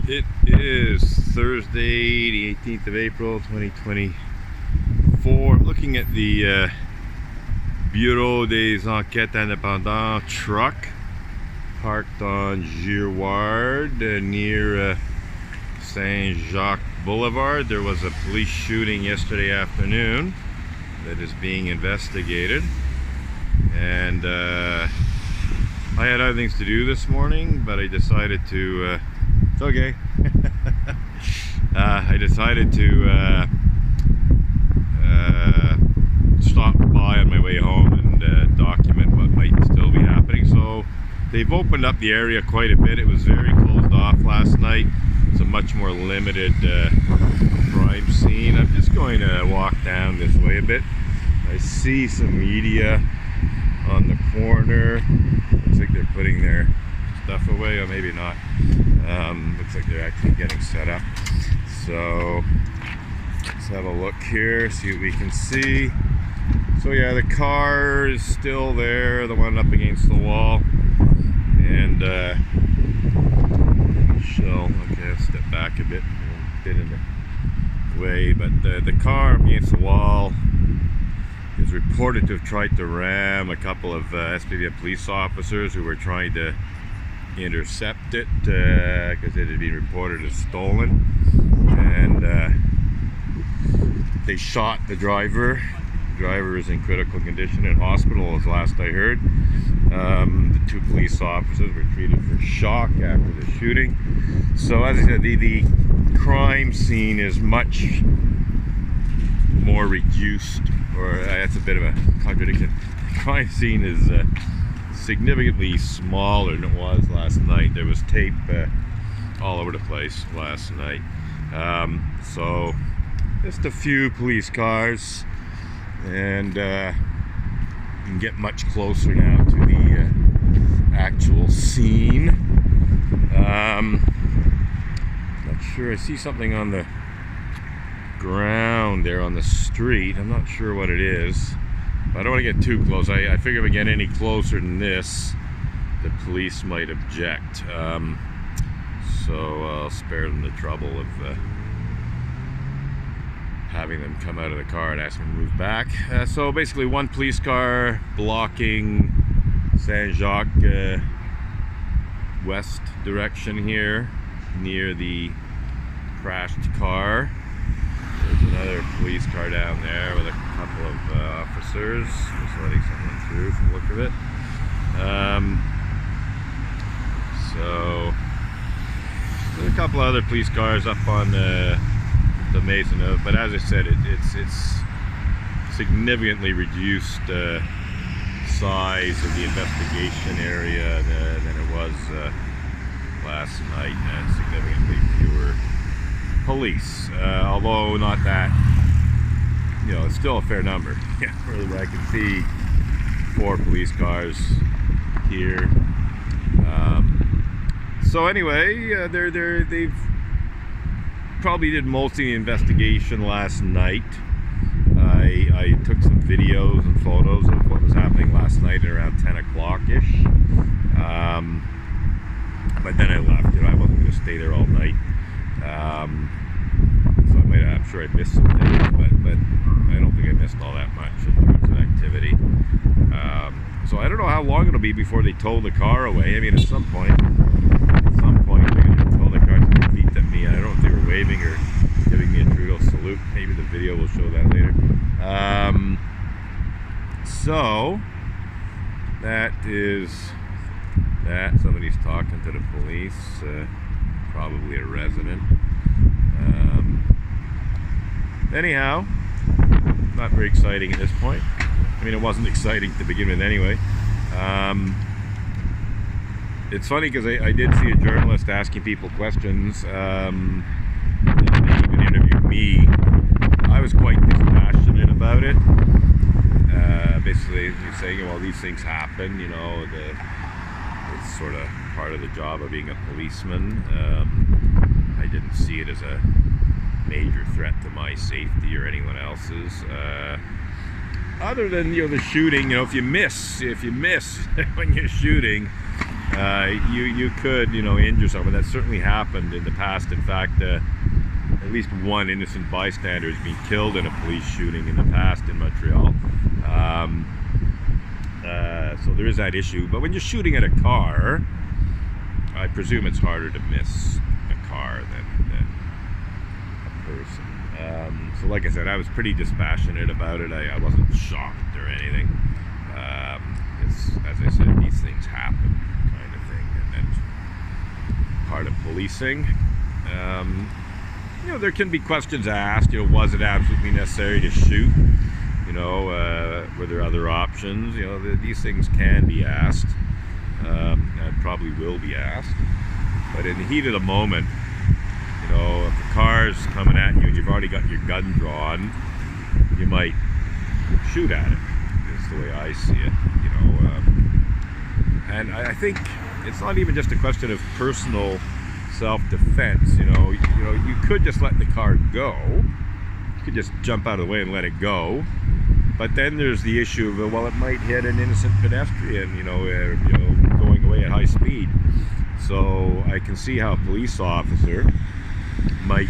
It is Thursday, the 18th of April, 2024. I'm looking at the Bureau des Enquêtes Indépendants truck parked on Girard near Saint-Jacques Boulevard. There was a police shooting yesterday afternoon that is being investigated, and I had other things to do this morning, but I decided to it's okay. I decided to stop by on my way home and document what might still be happening. So they've opened up the area quite a bit. It was very closed off last night. It's a much more limited crime scene. I'm just going to walk down this way a bit. I see some media on the corner. Looks like they're putting their stuff away, or maybe not. Looks like they're actually getting set up. So let's have a look here, see what we can see. So yeah, the car is still there, the one up against the wall. And okay, I'll step back a bit in the way, but the car up against the wall is reported to have tried to ram a couple of SPVM police officers who were trying to intercept it because it had been reported as stolen, and they shot the driver. The driver is in critical condition in hospital, as last I heard. The two police officers were treated for shock after the shooting. So as I said, the crime scene is much more reduced, or that's a bit of a contradiction. The crime scene is significantly smaller than it was last night. There was tape all over the place last night. So just a few police cars, and you can get much closer now to the actual scene. Not sure. I see something on the ground there on the street. I'm not sure what it is. I don't want to get too close. I figure if I get any closer than this, the police might object. So I'll spare them the trouble of having them come out of the car and ask them to move back. So basically one police car blocking Saint-Jacques west direction here near the crashed car. There's another police car down there with a couple of officers just letting someone through from the look of it. So there's a couple other police cars up on the Maisonneuve, but as I said, it's significantly reduced size of the investigation area than it was last night, and significantly fewer police, although not that, it's still a fair number. Yeah, where I can see 4 police cars here. So anyway, they've probably did most of the investigation last night. I took some videos and photos of what was happening last night at around 10 o'clock-ish. But then I left. I wasn't going to stay there all night. So I'm sure I missed some things, but I don't think I missed all that much in terms of activity. So I don't know how long it'll be before they tow the car away. I mean, at some point they're going to tow the car. They beeped at me. I don't know if they were waving or giving me a Trudeau salute. Maybe the video will show that later. So that is that. Somebody's talking to the police, probably a resident. Anyhow, not very exciting at this point. I mean, it wasn't exciting to begin with anyway. It's funny because I did see a journalist asking people questions, and they even interviewed me. I was quite dispassionate about it. Basically, you're saying, well, these things happen, it's sort of part of the job of being a policeman. I didn't see it as a major threat to my safety or anyone else's. Other than the shooting, if you miss when you're shooting, you could, injure someone. That certainly happened in the past. In fact, at least one innocent bystander has been killed in a police shooting in the past in Montreal. So there is that issue. But when you're shooting at a car, I presume it's harder to miss a car than a person. So like I said, I was pretty dispassionate about it. I wasn't shocked or anything. As I said, these things happen, kind of thing, and that's part of policing. There can be questions asked. Was it absolutely necessary to shoot? Were there other options? These things can be asked, and probably will be asked. But in the heat of the moment, if the car's coming at you and you've already got your gun drawn, you might shoot at it. That's the way I see it. And I think it's not even just a question of personal self-defense. You could just let the car go. You could just jump out of the way and let it go. But then there's the issue of, it might hit an innocent pedestrian, going away at high speed. So I can see how a police officer might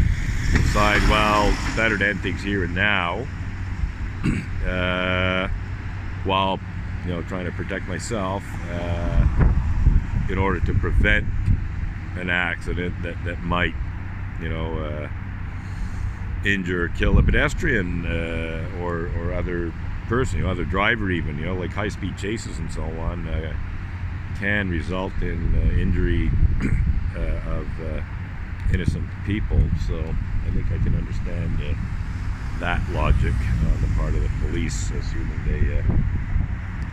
decide, well, it's better to end things here and now, while trying to protect myself, in order to prevent an accident that might injure or kill a pedestrian, or other person, other driver even, like high-speed chases and so on, can result in injury of innocent people. So I think I can understand that logic on the part of the police, assuming they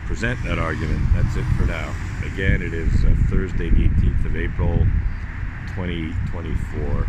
present that argument. That's it for now. Again, it is Thursday, the 18th of April, 2024.